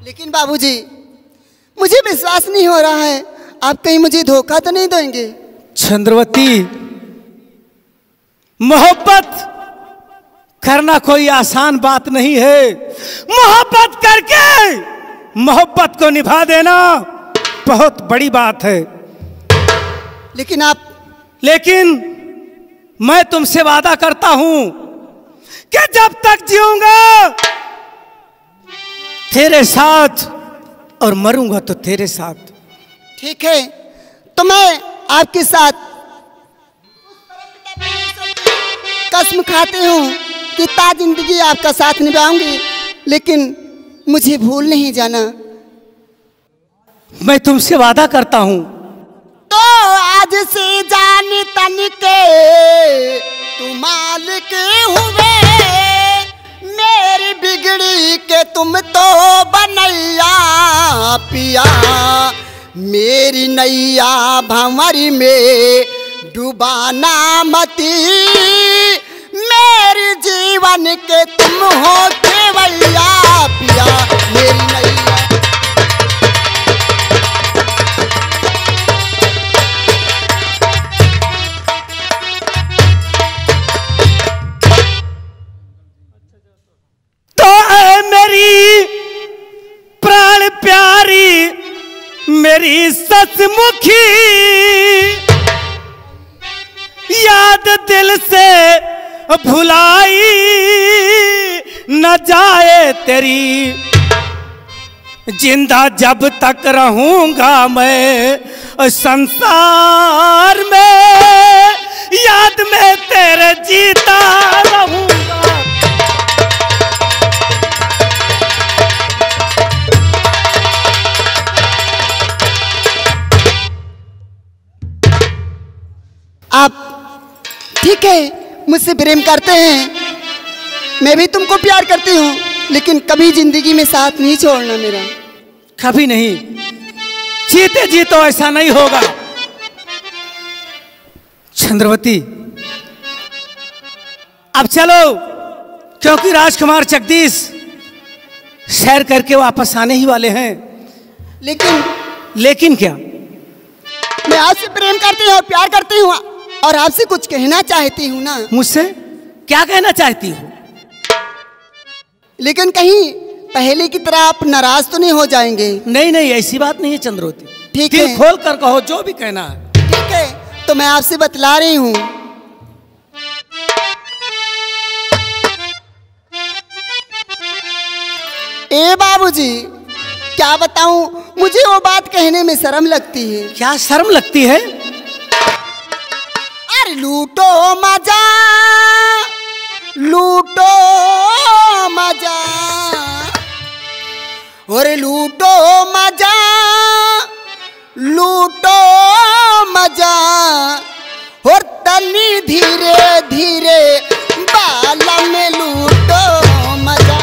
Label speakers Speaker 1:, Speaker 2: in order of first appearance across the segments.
Speaker 1: लेकिन बाबूजी, मुझे विश्वास नहीं हो रहा है, आप कहीं मुझे धोखा तो नहीं देंगे?
Speaker 2: चंद्रवती, मोहब्बत करना कोई आसान बात नहीं है। मोहब्बत करके मोहब्बत को निभा देना बहुत बड़ी बात है। लेकिन मैं तुमसे वादा करता हूं कि जब तक जीऊंगा तेरे साथ और मरूंगा तो तेरे साथ।
Speaker 1: ठीक है, तो मैं आपके साथ कसम खाती हूं कि ता जिंदगी आपका साथ निभाऊंगी, लेकिन मुझे भूल नहीं जाना।
Speaker 2: मैं तुमसे वादा करता हूं।
Speaker 1: तो आज से जान तन के तुम मालिक हुए, मेरी बिगड़ी के तुम तो बनैया पिया, मेरी नैया भंवरी में डुबाना मती, मेरे जीवन के तुम हो केवैया पिया, मेरी नैया।
Speaker 2: तो ऐ मेरी प्राण प्यारी, मेरी सचमुखी, याद दिल से भुलाई न जाए तेरी, जिंदा जब तक रहूंगा मैं संसार में, याद में तेरे जीता रहूंगा।
Speaker 1: आप ठीक है, मुझसे प्रेम करते हैं, मैं भी तुमको प्यार करती हूँ, लेकिन कभी जिंदगी में साथ नहीं छोड़ना मेरा।
Speaker 2: कभी नहीं, जीते जी तो ऐसा नहीं होगा। चंद्रवती, अब चलो, क्योंकि राजकुमार जगदीश सैर करके वापस आने ही वाले हैं। लेकिन क्या?
Speaker 1: मैं आपसे प्रेम करती हूँ, प्यार करती हूँ, और आपसे कुछ कहना चाहती हूँ ना।
Speaker 2: मुझसे क्या कहना चाहती हो?
Speaker 1: लेकिन कहीं पहले की तरह आप नाराज तो नहीं हो जाएंगे?
Speaker 2: नहीं नहीं, ऐसी बात नहीं है चंद्रवती।
Speaker 1: ठीक है,
Speaker 2: दिल खोल कर कहो जो भी कहना है।
Speaker 1: ठीक है, तो मैं आपसे बतला रही हूँ। ए बाबूजी, क्या बताऊं, मुझे वो बात कहने में शर्म लगती है।
Speaker 2: क्या शर्म लगती है?
Speaker 1: अरे लूटो मजा, लूटो मजा, और लूटो मजा, लूटो मजा, और तनी धीरे धीरे बाला में लूटो मजा।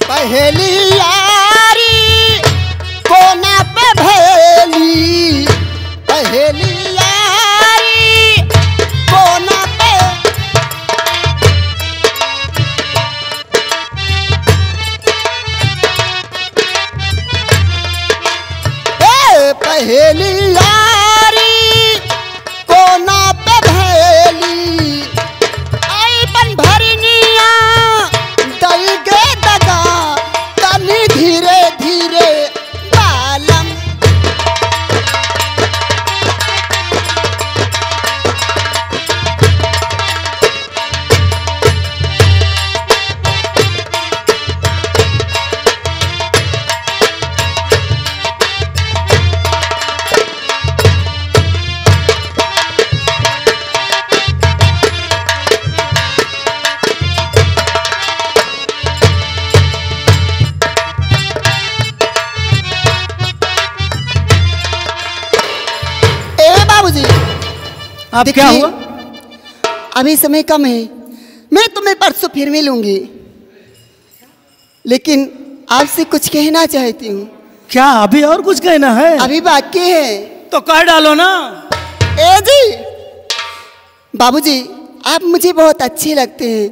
Speaker 1: पहली यारी कोना पे भेली, पहली यारी कोना पे, पहली यारी कोना पे भेली, आई बन भरनिया दई गे दगा, तन
Speaker 2: अब क्या हुआ?
Speaker 1: अभी समय कम है, मैं तुम्हें परसों फिर मिलूंगी, लेकिन आपसे कुछ कहना चाहती हूँ।
Speaker 2: क्या अभी और कुछ कहना है?
Speaker 1: अभी बाकी है।
Speaker 2: तो कह डालो ना।
Speaker 1: ए जी, बाबूजी, आप मुझे बहुत अच्छे लगते हैं,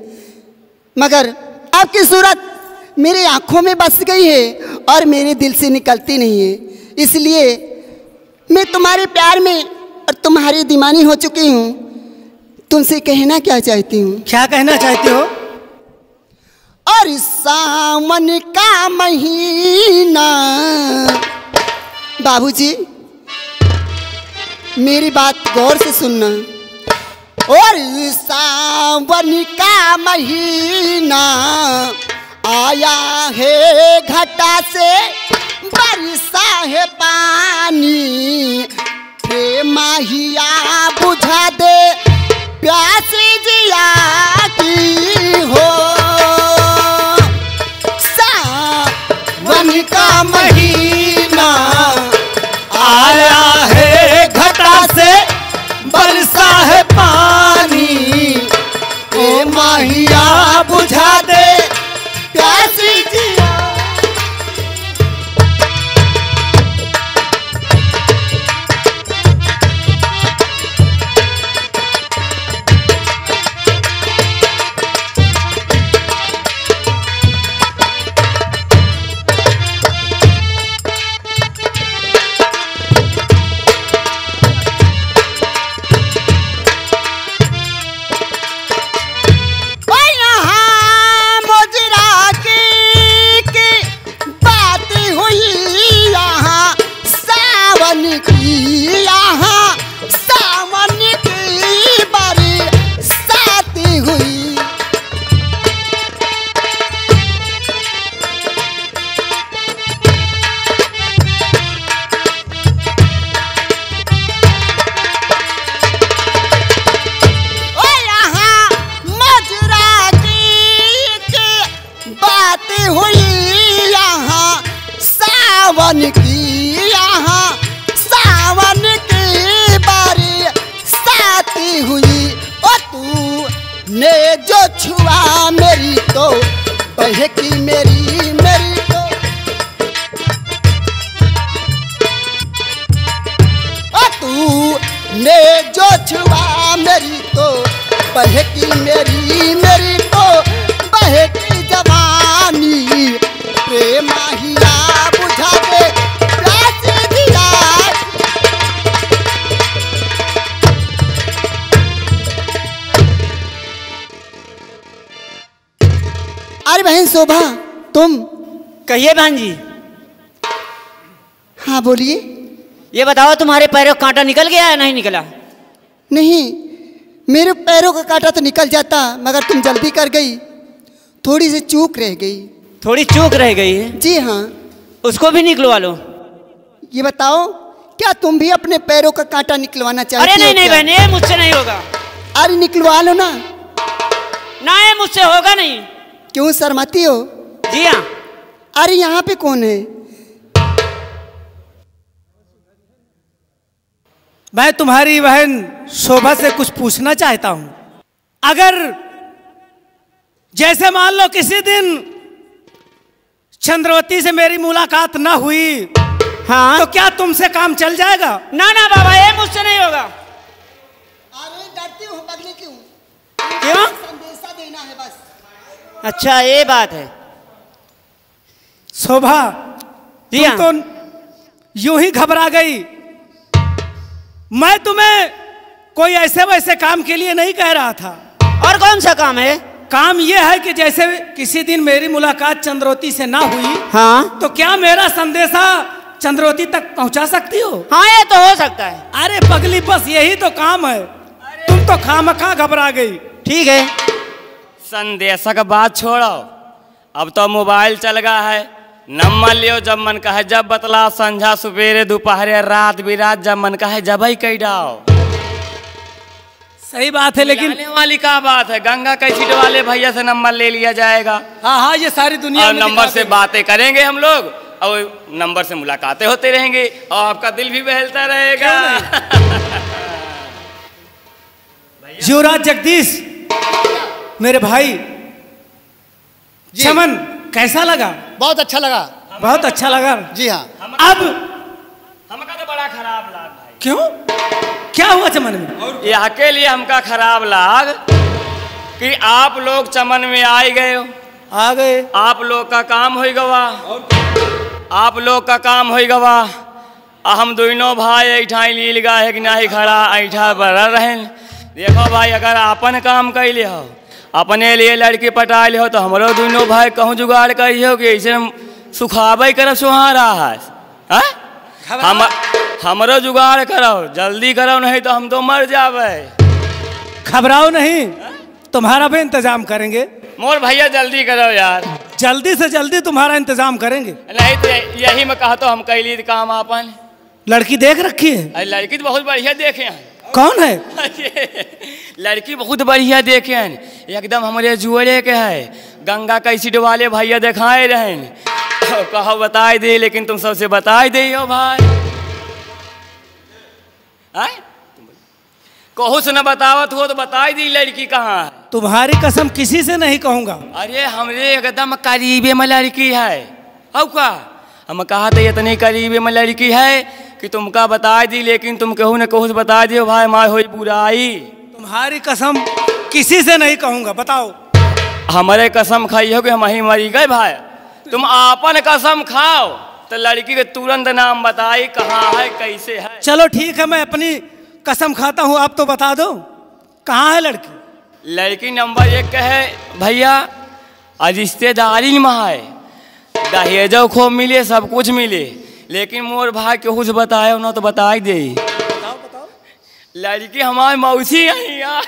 Speaker 1: मगर आपकी सूरत मेरी आंखों में बस गई है और मेरे दिल से निकलती नहीं है। इसलिए मैं तुम्हारे प्यार में और तुम्हारी दीवानी हो चुकी हूँ। तुमसे कहना क्या चाहती हूँ?
Speaker 2: क्या कहना चाहती हो?
Speaker 1: और सावन का महीना, बाबूजी मेरी बात गौर से सुनना। और सावन का महीना आया है, घटा से बरसा है पानी, माहिया बुझा दे प्यास जिया की हो। सावन का महीना
Speaker 2: आया है, घटा से बरसा है पानी,
Speaker 1: ए माहिया बुझा दे प्यास जिया। सावन की बारी साथी हुई। ओ तू ने जो छुआ मेरी तो बहकी मेरी तो। ओ तू ने जो छुआ मेरी तो बहकी मेरी तो। बहकी जवानी प्रेम हिया बुझा दे प्यास दिया। अरे बहन शोभा, तुम
Speaker 3: कहिए बहन जी।
Speaker 1: हाँ बोलिए।
Speaker 3: ये बताओ तुम्हारे पैरों का कांटा निकल गया या नहीं निकला?
Speaker 1: नहीं, मेरे पैरों का कांटा तो निकल जाता, मगर तुम जल्दी कर गई, थोड़ी सी चूक रह गई।
Speaker 3: थोड़ी चूक रह गई है?
Speaker 1: जी हाँ।
Speaker 3: उसको भी निकलवा लो।
Speaker 1: ये बताओ, क्या तुम भी अपने पैरों का कांटा निकलवाना चाहती हो?
Speaker 3: अरे नहीं बहन, ये मुझसे नहीं होगा।
Speaker 1: अरे निकलवा लो ना।
Speaker 3: ना, ये मुझसे होगा नहीं।
Speaker 1: क्यों शर्माती हो?
Speaker 3: जी हाँ।
Speaker 1: अरे यहाँ पे कौन है?
Speaker 2: मैं तुम्हारी बहन शोभा से कुछ पूछना चाहता हूं। अगर जैसे मान लो किसी दिन चंद्रवती से मेरी मुलाकात ना हुई,
Speaker 3: हाँ,
Speaker 2: तो क्या तुमसे काम चल जाएगा?
Speaker 3: ना ना बाबा, ये मुझसे नहीं होगा।
Speaker 1: अरे डरती हूँ पगली, क्यों?
Speaker 3: क्यों?
Speaker 1: संदेशा देना है बस।
Speaker 3: अच्छा, ये बात है।
Speaker 2: शोभा,
Speaker 3: जी
Speaker 2: तुम तो यूं ही घबरा गई। मैं तुम्हें कोई ऐसे वैसे काम के लिए नहीं कह रहा था।
Speaker 3: और कौन सा काम है?
Speaker 2: काम यह है कि जैसे किसी दिन मेरी मुलाकात चंद्रवती से ना हुई,
Speaker 3: हाँ,
Speaker 2: तो क्या मेरा संदेशा चंद्रवती तक पहुंचा सकती हो?
Speaker 3: हाँ, ये तो हो सकता है।
Speaker 2: अरे पगली, बस यही तो काम है। तुम तो खामखा घबरा गई।
Speaker 3: ठीक है,
Speaker 4: संदेशा का बात छोड़ो, अब तो मोबाइल चल गया है। नंबर लियो जब मन का है, जब बतला, संझा सुबेरे दोपहर रात बिरात, जब मन का है जब ही कह डाओ।
Speaker 2: सही बात है, लेकिन
Speaker 4: आने वाली क्या बात है, गंगा कैसेट वाले भैया से नंबर ले लिया जाएगा।
Speaker 2: हाँ हाँ, ये सारी दुनिया
Speaker 4: और
Speaker 2: में
Speaker 4: नंबर
Speaker 2: दिखाते
Speaker 4: से बातें करेंगे हम लोग, और नंबर से मुलाकातें होते रहेंगे, और आपका दिल भी बहलता रहेगा।
Speaker 2: युवराज जगदीश, मेरे भाई
Speaker 5: जी।
Speaker 2: चमन कैसा लगा?
Speaker 5: बहुत अच्छा लगा।
Speaker 2: बहुत अच्छा लगा।
Speaker 5: जी हाँ।
Speaker 2: अब
Speaker 4: हमका तो बड़ा खराब लाग भाई।
Speaker 2: क्यों? क्या हुआ चमन में?
Speaker 4: यहाँ के लिए हमका खराब लाग कि आप लोग चमन में आए गए हो।
Speaker 2: आ गए।
Speaker 4: आप लोग का काम हो गवा। आप लोग का काम हो गवा। हम दोनों भाई ऐठा लील गा है कि नहीं खड़ा ऐठा बड़ा रहे। देखो भाई, अगर अपन काम कैले हो, अपने लिए लड़की पटा ले हो, तो हमारो दोनों भाई कहूँ जुगाड़ करिए कि ऐसे सुखावे कर सुहारा है। हमरो जुगाड़ करो, जल्दी करो, नहीं तो हम तो मर जावे।
Speaker 2: घबराओ नहीं, तुम्हारा भी इंतजाम करेंगे।
Speaker 4: मोर भैया जल्दी करो यार।
Speaker 2: जल्दी से जल्दी तुम्हारा इंतजाम करेंगे।
Speaker 4: नहीं तो यही में कहा तो हम कैली काम अपन।
Speaker 2: लड़की देख रखी है?
Speaker 4: अरे लड़की तो बहुत बढ़िया देखे हैं।
Speaker 2: कौन है?
Speaker 4: लड़की बहुत बढ़िया देखे हैं, एकदम हमारे जुअरे के है। गंगा कैसी वाले भैया दिखाए रहे। कहो बताए दे, लेकिन तुम सबसे बताए दे हो भाई। कहू से न बतावत हो तो बताई दी लड़की कहाँ है।
Speaker 2: तुम्हारी कसम किसी से नहीं कहूंगा।
Speaker 4: अरे हमरे एकदम करीबे में लड़की है। अब क्या हम कहा तो इतनी करीबे में लड़की है कि तुमका बता दी, लेकिन तुम कहू न कहू से बता दियो भाई, माँ हो बुराई।
Speaker 2: तुम्हारी कसम किसी से नहीं कहूंगा। बताओ।
Speaker 4: हमारे कसम खाई हो कि हम ही मरी गए भाई। तुम आपन कसम खाओ तो लड़की के तुरंत नाम बताई, कहाँ है कैसे है।
Speaker 2: चलो ठीक है, मैं अपनी कसम खाता हूँ, आप तो बता दो कहाँ है लड़की।
Speaker 4: लड़की नंबर 1 है भैया, रिश्तेदारी में है। दहेजो खूब मिले, सब कुछ मिले, लेकिन मोर भाई केहू से बताए ना तो बता ही दे।
Speaker 2: बताओ।
Speaker 4: लड़की हमारी मौसी है यार।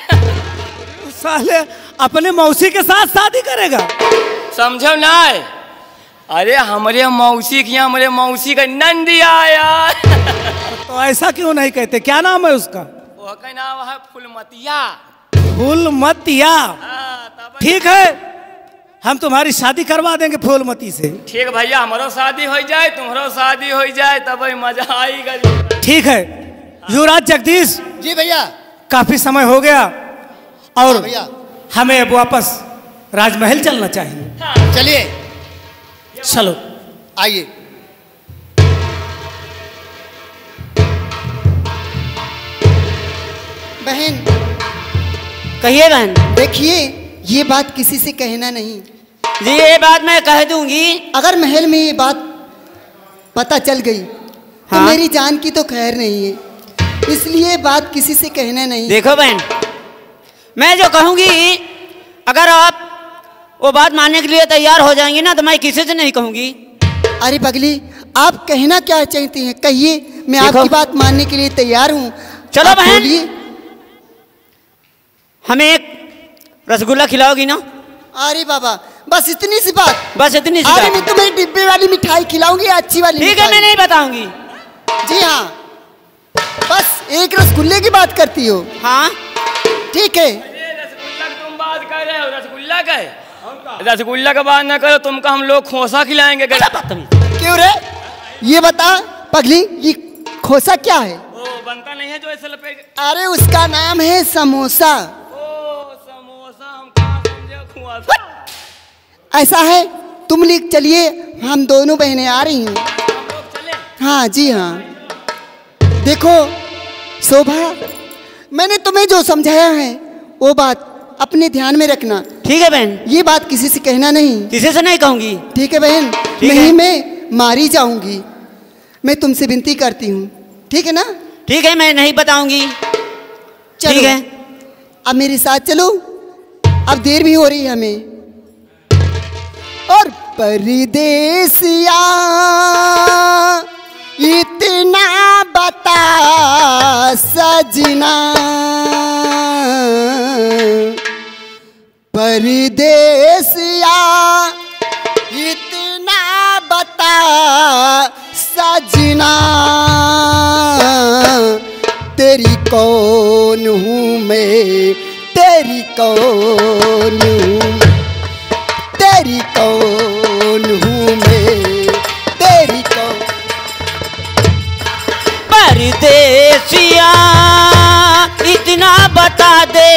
Speaker 2: साले अपने मौसी के साथ शादी करेगा?
Speaker 4: समझो ना। अरे हमारे मौसी की, हमारे मौसी का नंदिया यार।
Speaker 2: तो ऐसा क्यों नहीं कहते? क्या नाम है उसका?
Speaker 4: वो का नाम है फुलमतिया।
Speaker 2: फूलमतिया? ठीक है, हम तुम्हारी शादी करवा देंगे फूलमती से।
Speaker 4: ठीक भैया, हमारो शादी हो जाए, तुम्हारो शादी हो जाए, तब मजा आई गई।
Speaker 2: ठीक है युवराज जगदीश।
Speaker 5: जी भैया।
Speaker 2: काफी समय हो गया और
Speaker 5: भैया
Speaker 2: हमें अब वापस राजमहल चलना चाहिए।
Speaker 5: चलिए।
Speaker 2: चलो
Speaker 5: आइए।
Speaker 1: बहन
Speaker 3: कहिए बहन
Speaker 1: देखिए, ये बात किसी से कहना नहीं।
Speaker 3: जी, ये बात मैं कह दूंगी।
Speaker 1: अगर महल में ये बात पता चल गई तो
Speaker 3: हाँ?
Speaker 1: मेरी जान की तो खैर नहीं है, इसलिए बात किसी से कहना नहीं।
Speaker 3: देखो बहन, मैं जो कहूंगी, अगर आप वो बात मानने के लिए तैयार हो जाएंगी ना, तो मैं किसी से नहीं कहूंगी।
Speaker 1: अरे पगली, आप कहना क्या चाहती हैं कहिए, मैं
Speaker 3: देखो।
Speaker 1: आपकी बात मानने के लिए तैयार हूँ।
Speaker 3: चलो
Speaker 1: आप
Speaker 3: बहन।
Speaker 1: बोलिए।
Speaker 3: हमें एक रसगुल्ला खिलाओगी ना?
Speaker 1: अरे बाबा, बस इतनी सी बात?
Speaker 3: बस इतनी सी
Speaker 1: अरे
Speaker 3: बात।
Speaker 1: मैं तुम्हें डिब्बे वाली मिठाई खिलाऊंगी, अच्छी वाली
Speaker 3: ठीक है, मैं
Speaker 1: मिठाई।
Speaker 3: नहीं बताऊंगी।
Speaker 1: जी हाँ, बस एक रसगुल्ले की बात करती हो?
Speaker 3: हाँ
Speaker 1: ठीक है।
Speaker 4: रसगुल्ला की तुम बात कर रहे हो, रसगुल्ला का है। रसगुल्ला का बात ना करो, तुमको हम लोग खोसा खिलाएंगे।
Speaker 1: क्यों रे? ये बता पगली, ये खोसा क्या है?
Speaker 4: वो बनता नहीं है जो ऐसे लपेट।
Speaker 1: अरे उसका नाम है समोसा।
Speaker 4: ओ समोसा, हम कहाँ समझे खुआसा।
Speaker 1: ऐसा है, तुम लोग चलिए, हम दोनों बहनें आ रही हैं।
Speaker 4: हम लोग चले।
Speaker 1: हाँ जी हाँ। देखो शोभा, मैंने तुम्हें जो समझाया है वो बात अपने ध्यान में रखना।
Speaker 3: ठीक है बहन,
Speaker 1: ये बात किसी से कहना नहीं।
Speaker 3: किसी से नहीं कहूंगी।
Speaker 1: ठीक है बहन?
Speaker 3: ठीक
Speaker 1: नहीं
Speaker 3: है।
Speaker 1: मैं मारी जाऊंगी, मैं तुमसे विनती करती हूँ, ठीक है ना?
Speaker 3: ठीक है, मैं नहीं बताऊंगी।
Speaker 1: चलो,
Speaker 3: ठीक है।
Speaker 1: अब मेरे साथ चलो, अब देर भी हो रही है हमें। और परदेसिया इतना बता सजना, परदेसिया इतना बता सजना, तेरी कौन हूँ मैं, तेरी कौन हूँ, तेरी कौन हूँ मैं, तेरी कौन।
Speaker 3: परदेसिया इतना बता दे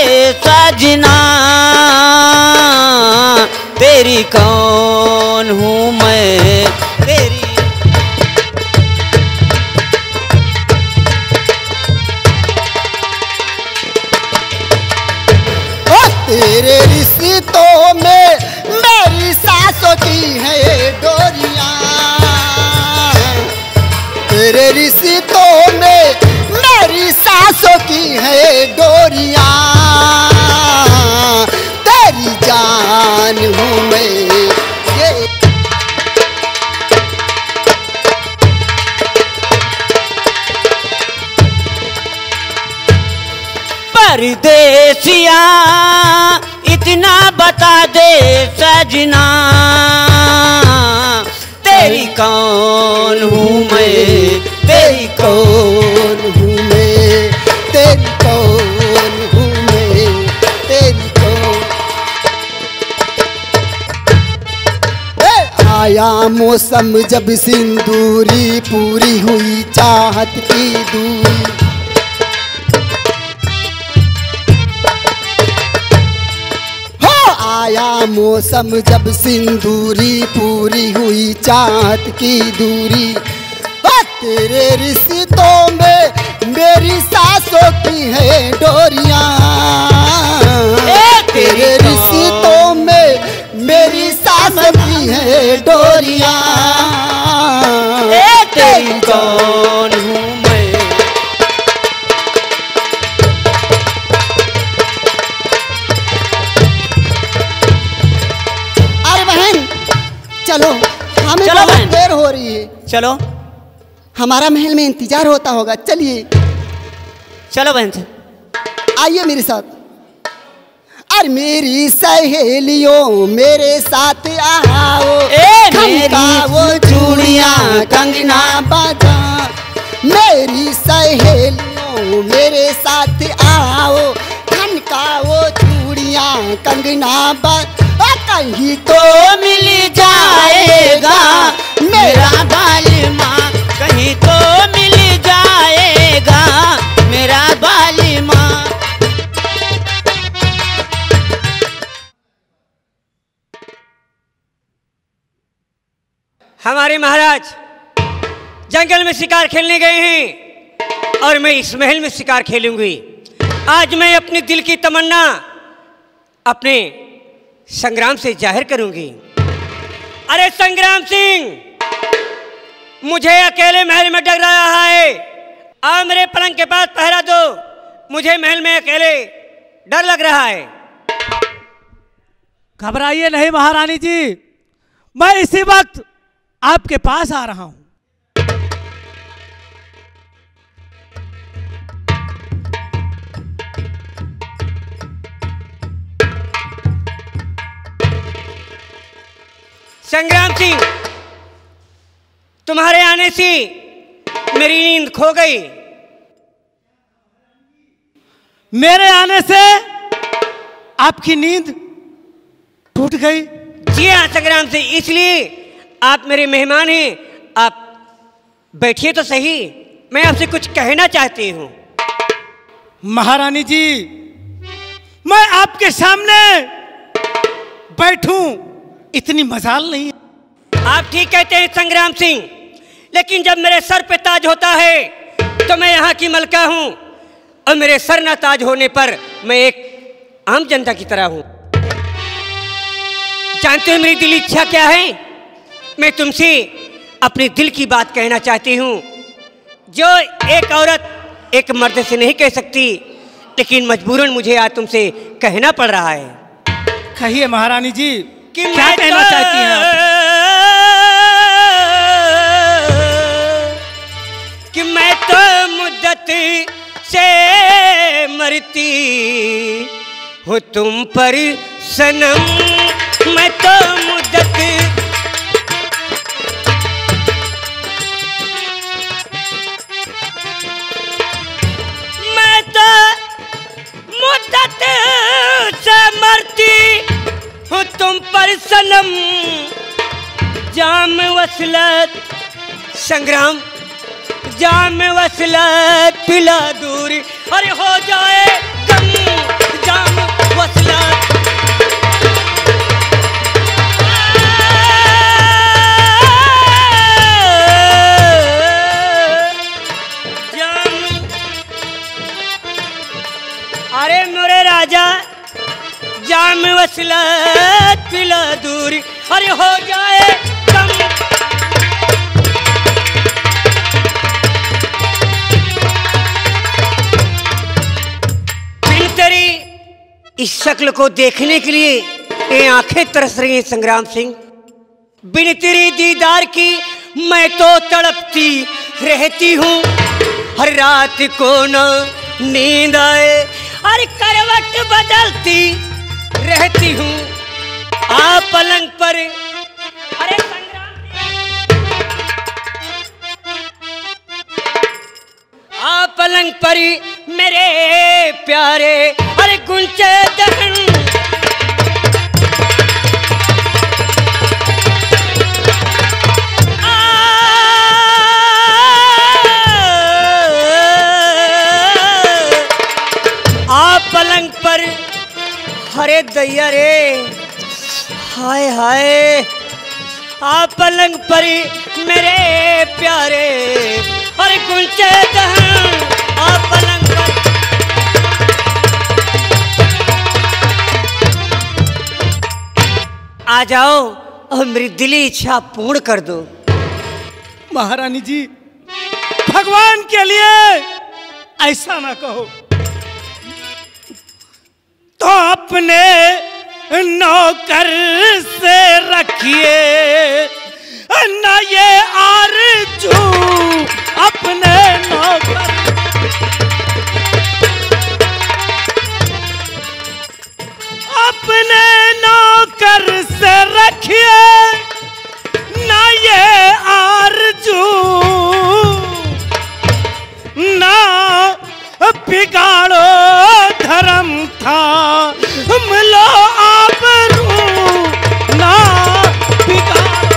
Speaker 1: तेरे रिश्तों में मेरी सांसों की है डोरियां, तेरे रिश्तों में मेरी सांसों की है डोरियां, तेरी जान हूँ मैं ये।
Speaker 3: परदेसिया इतना बता दे सजना, तेरी कौन हूँ मैं, तेरी
Speaker 1: कौन हूँ मैं, तेरी कौन हूँ मैं, तेरी कौन। आया मौसम जब सिंदूरी, पूरी हुई चाहत की दूरी, आया मौसम जब सिंदूरी, पूरी हुई चाहत की दूरी, तेरे रिश्तों में मेरी सांसों की है डोरियां, तेरे रिश्तों में मेरी सांसों की है डोरियां, तेरी कौन हूँ मैं। अरे बहन चलो, हमें
Speaker 3: चलो
Speaker 1: बहुत
Speaker 3: बहन।
Speaker 1: देर हो रही है,
Speaker 3: चलो
Speaker 1: हमारा महल में इंतजार होता होगा, चलिए
Speaker 3: चलो बहन से।
Speaker 1: आइए मेरे साथ। और मेरी सहेलियों मेरे साथ आओ, खनकाओ चूड़ियाँ कंगना बाजा, मेरी सहेलियों मेरे साथ आओ, खनकाओ चूड़ियाँ कंगना बाजा, कहीं तो मिल जाएगा मेरा बालिमा,
Speaker 3: कहीं तो मिल जाएगा मेरा बालिमा। हमारे महाराज जंगल में शिकार खेलने गए हैं और मैं इस महल में शिकार खेलूंगी। आज मैं अपने दिल की तमन्ना अपने संग्राम से जाहिर करूंगी। अरे संग्राम सिंह, मुझे अकेले महल में डर रहा है, आओ मेरे पलंग के पास पहरा दो, मुझे महल में अकेले डर लग रहा है।
Speaker 2: घबराइए नहीं महारानी जी, मैं इसी वक्त आपके पास आ रहा हूं।
Speaker 3: संग्राम सिंह, तुम्हारे आने से मेरी नींद खो गई।
Speaker 2: मेरे आने से आपकी नींद टूट गई?
Speaker 3: जी हाँ संग्राम सिंह, इसलिए आप मेरे मेहमान हैं, आप बैठिए तो सही, मैं आपसे कुछ कहना चाहती हूँ।
Speaker 2: महारानी जी, मैं आपके सामने बैठूं इतनी मजाल नहीं है।
Speaker 3: आप ठीक कहते हैं संग्राम सिंह, लेकिन जब मेरे सर पे ताज होता है तो मैं यहाँ की मलका हूँ, और मेरे सर ना ताज होने पर मैं एक आम जनता की तरह हूँ। जानते हो मेरी दिल इच्छा क्या है? मैं तुमसे अपने दिल की बात कहना चाहती हूँ, जो एक औरत एक मर्द से नहीं कह सकती, लेकिन मजबूरन मुझे आज तुमसे कहना पड़ रहा है।
Speaker 2: कहिए महारानी जी,
Speaker 3: कि
Speaker 2: क्या कहना चाहती हैं आप?
Speaker 3: कि मैं तो मुद्दत से मरती हूँ तुम पर सनम, मैं तो मुद्दत से मरती हूँ तुम पर सनम, जाम वसलत संग्राम, जाम वसलत पिला दूरी, अरे हो जाए कम जाम वसलत। अरे मेरे राजा जाम वसलत पिला दूरी अरे हो जाए कम। बिन तेरी इस शक्ल को देखने के लिए ये आंखें तरस रही हैं संग्राम सिंह। बिन तेरी दीदार की मैं तो तड़पती रहती हूँ। हर रात को न नींद आए और करवट बदलती रहती हूँ। आ पलंग पर अरे संग्राम आ पलंग पर मेरे प्यारे अरे गुंचे दहन। पलंग पर हरे दैया रे हाय हाय। आ पलंग पर मेरे प्यारे और गुंचे दहन। आ पलंग पर आ जाओ और मेरी दिली इच्छा पूर्ण कर दो।
Speaker 2: महारानी जी भगवान के लिए ऐसा ना कहो। तो अपने नौकर से रखिए ना ये आरज़ू अपने नौकर। अपने नौकर से रखिए ना ये आरज़ू ना बिगाड़ो धर्म था मिलो आबरू ना बिगाड़ो।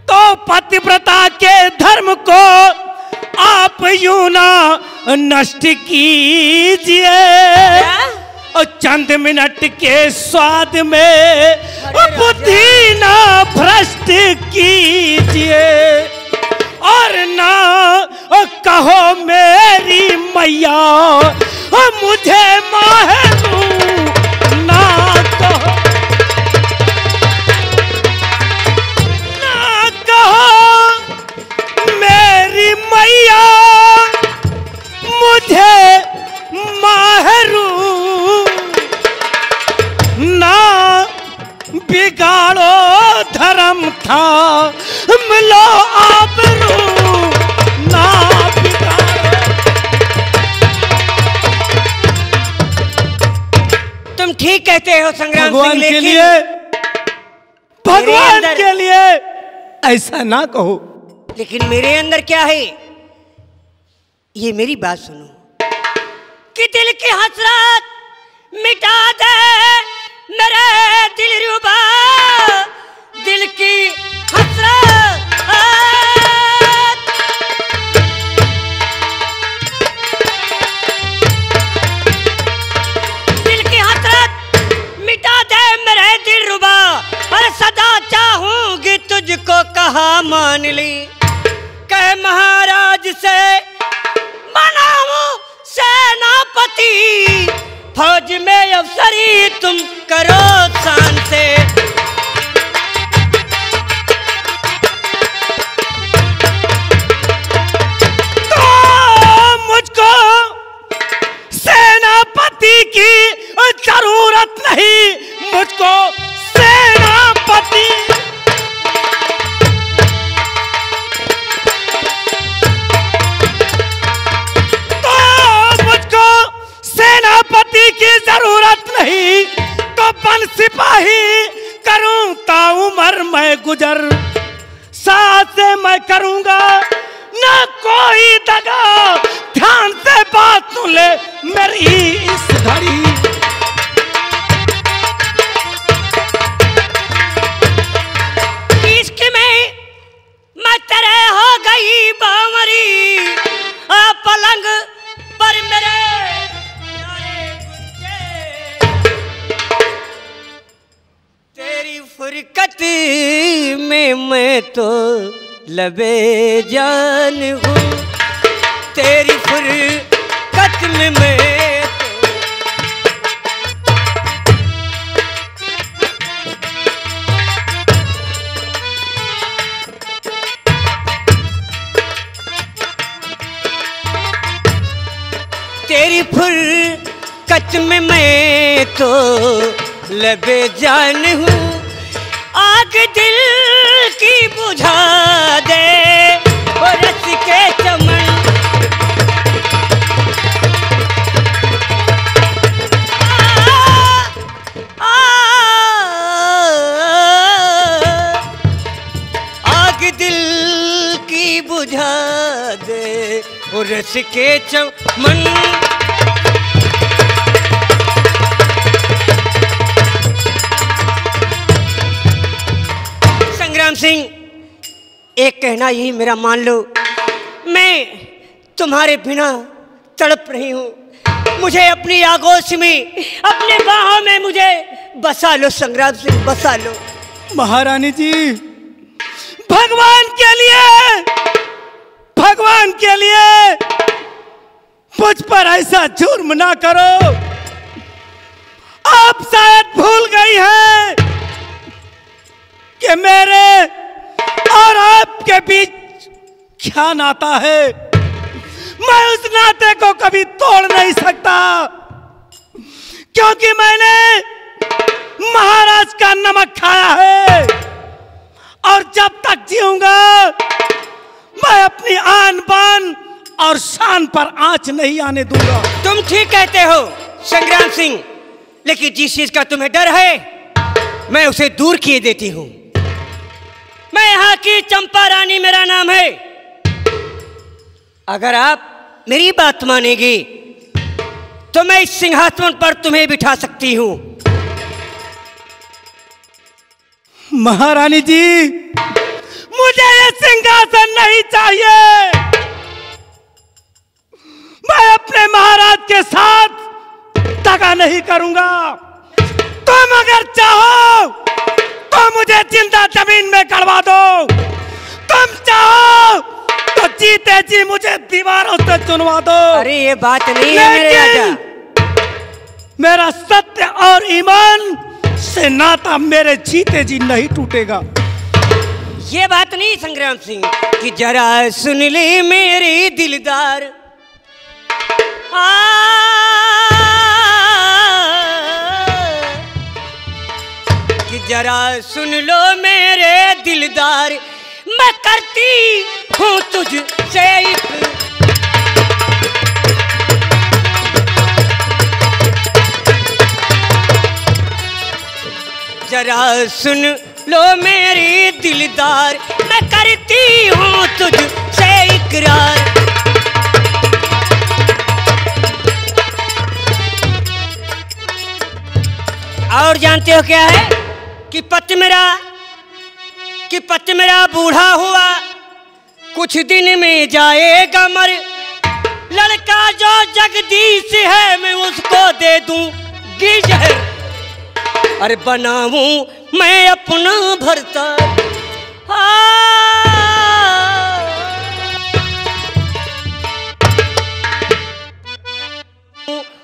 Speaker 2: तो पतिव्रता के धर्म को आप यूं ना नष्ट कीजिए और चंद मिनट के स्वाद में बुद्धि ना भ्रष्ट कीजिए। और ना कहो मेरी मैया मुझे माहरू ना कहो। ना कहो मेरी मैया मुझे माहरू ना बिगाड़ो धर्म था मिलो आबरू ना बिगाड़ो।
Speaker 3: तुम ठीक कहते हो संग्राम
Speaker 2: भगवान
Speaker 3: सिंह,
Speaker 2: के
Speaker 3: लेकिन
Speaker 2: लिए भगवान
Speaker 3: अंदर-
Speaker 2: के लिए ऐसा ना कहो।
Speaker 3: लेकिन मेरे अंदर क्या है ये मेरी बात सुनो कि दिल की हसरत मिटा दे मेरे दिलरुबा। दिल की हसरत दिल की हसरत मिटा दे मेरे दिलरुबा। और सदा चाहूंगी तुझको कहा मान ली। कह महाराज से बनाऊं सेनापति। फौज में अफसरी तुम करो शान से।
Speaker 2: तो मुझको सेनापति की जरूरत नहीं। मुझको सेनापति सेनापति की जरूरत नहीं। तो बन सिपाही करूं ता उम्र मैं गुजर। साथ से मैं करूंगा ना कोई दगा। ध्यान से बात सुन ले मेरी इस घड़ी।
Speaker 3: इश्क में मैं तेरे हो गई बावरी। आ पलंग पर मेरे तेरी फुरकत में मैं तो लबे जान हूँ। तेरी फुरकत में मैं तेरी फुरकत में मैं तो लबे जान हूँ। आग दिल की बुझा दे वो रस के चमन। आग दिल की बुझा दे वो रस के चमन। संग्राम सिंह, एक कहना यही मेरा मान लो, मैं तुम्हारे बिना तड़प रही हूँ। मुझे अपनी आगोश में, अपने बाहों में मुझे बसा लो संग्राम सिंह, बसा लो।
Speaker 2: महारानी जी, भगवान के लिए मुझ पर ऐसा जुर्म ना करो। आप शायद भूल गई हैं कि मेरे और आपके बीच क्या नाता है। मैं उस नाते को कभी तोड़ नहीं सकता, क्योंकि मैंने महाराज का नमक खाया है और जब तक जीऊंगा मैं अपनी आन बान और शान पर आंच नहीं आने दूंगा।
Speaker 3: तुम ठीक कहते हो संग्राम सिंह, लेकिन जिस चीज का तुम्हें डर है मैं उसे दूर किए देती हूं। मैं यहाँ की चंपा रानी मेरा नाम है। अगर आप मेरी बात मानेगी तो मैं इस सिंहासन पर तुम्हें बिठा सकती हूं।
Speaker 2: महारानी जी, मुझे ये सिंहासन नहीं चाहिए। मैं अपने महाराज के साथ दगा नहीं करूंगा। तुम अगर चाहो तो मुझे जिंदा जमीन में गड़वा दो। तुम चाहो तो जीते जी मुझे दीवारों से चुनवा दो।
Speaker 3: अरे ये बात नहीं है मेरे राजा।
Speaker 2: मेरा सत्य और ईमान से नाता मेरे जीते जी नहीं टूटेगा।
Speaker 3: ये बात नहीं संग्राम सिंह कि जरा सुन ले मेरे दिलदार। कि जरा सुन लो मेरे दिलदार, मैं करती हूँ तुझसे एक जरा सुन लो मेरी दिलदार, मैं करती हूँ तुझसे इकरार। और जानते हो क्या है कि पति मेरा बूढ़ा हुआ कुछ दिन में जाएगा मर। लड़का जो जगदीश है मैं उसको दे दूंगी जहर। अरे बनाऊं मैं अपना भरता।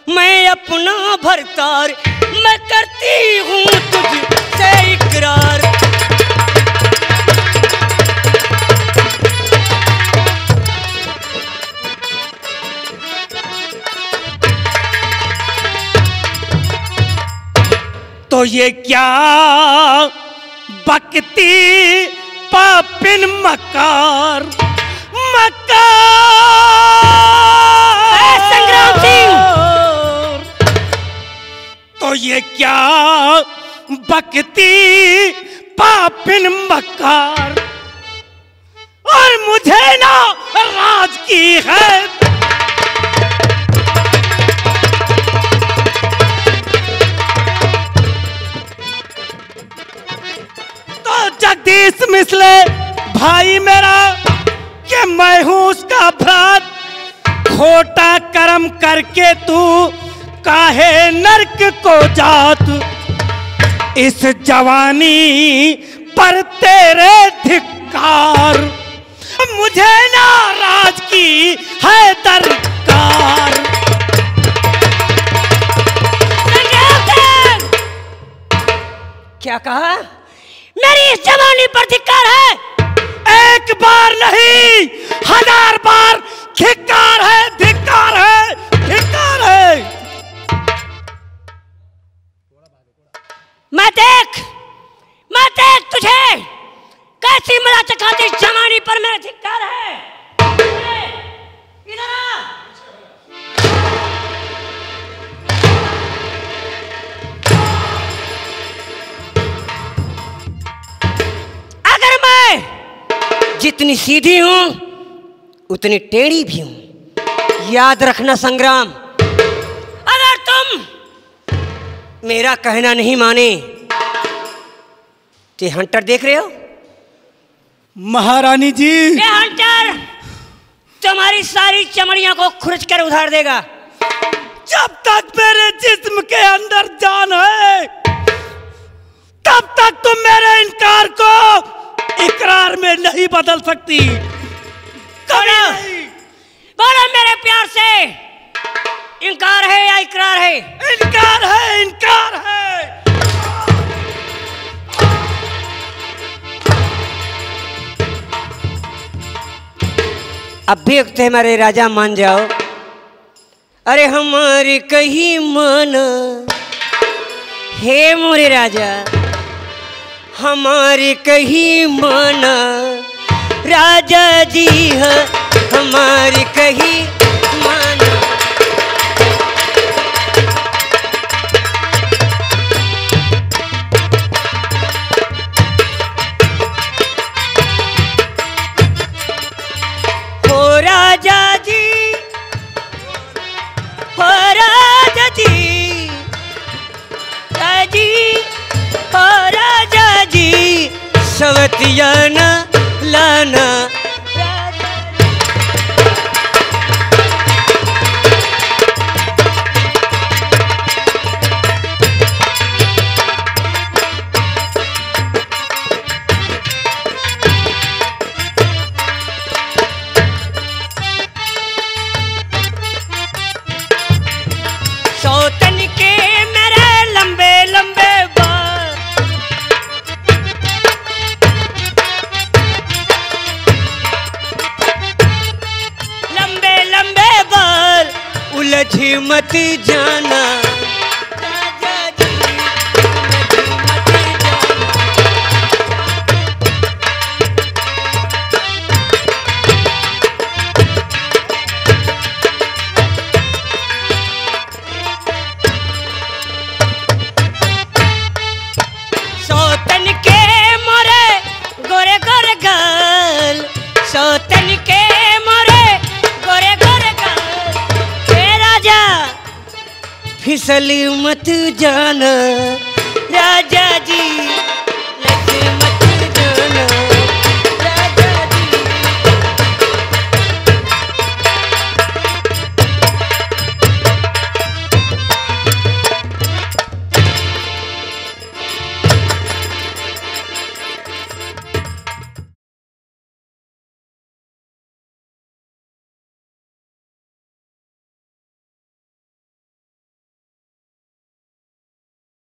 Speaker 3: मैं अपना भरतार, मैं करती हूँ तुझसे इकरार।
Speaker 2: तो ये क्या बकती पापिन मकार
Speaker 3: संग्राम सिंह,
Speaker 2: तो ये क्या बकती पापिन मकार और मुझे ना राज की है। तो जगदीश मिसले भाई मेरा कि मैं हूं उसका भ्रात। खोटा कर्म करके तू काहे नरक को जात। इस जवानी पर तेरे धिक्कार। मुझे नाराज की है
Speaker 3: क्या कहा? मेरी इस जवानी पर धिक्कार है।
Speaker 2: एक बार नहीं 1000 बार धिक्कार है, धिक्कार है, धिक्कार है।
Speaker 3: मैं देख तुझे कैसी मजा चखाती जवानी पर मेरा धिक्कार है। इधर आ। अगर मैं जितनी सीधी हूं उतनी टेढ़ी भी हूं। याद रखना संग्राम, अगर तुम मेरा कहना नहीं माने तो हंटर देख रहे हो?
Speaker 2: महारानी जी,
Speaker 3: ये हंटर तुम्हारी सारी चमड़ियों को खुरच कर उधार देगा।
Speaker 2: जब तक मेरे जिस्म के अंदर जान है तब तक तुम मेरे इनकार को इकरार में नहीं बदल सकती। कभी नहीं।
Speaker 3: बोलो मेरे प्यार से, इनकार है या इकरार है?
Speaker 2: इनकार है, इनकार है।
Speaker 3: अब भी वक्त है हमारे राजा, मान जाओ। अरे हमारी कही मन हे मोरे राजा, हमारी कही मन राजा जी है, हमारी कही मन। हो राजा जी, हो राजा जी, राजी हो राजा जी, सवतिया न लाना। सौतन के मेरे लंबे लंबे बाल, लंबे लंबे बाल उलझी मत जाना। राजा जी उलझी मत जाना। सौतन के मोरे गोरे गोरे गाल, सौतन के मोरे गोरे गोरे गाल। हे राजा फिसली मत जाना।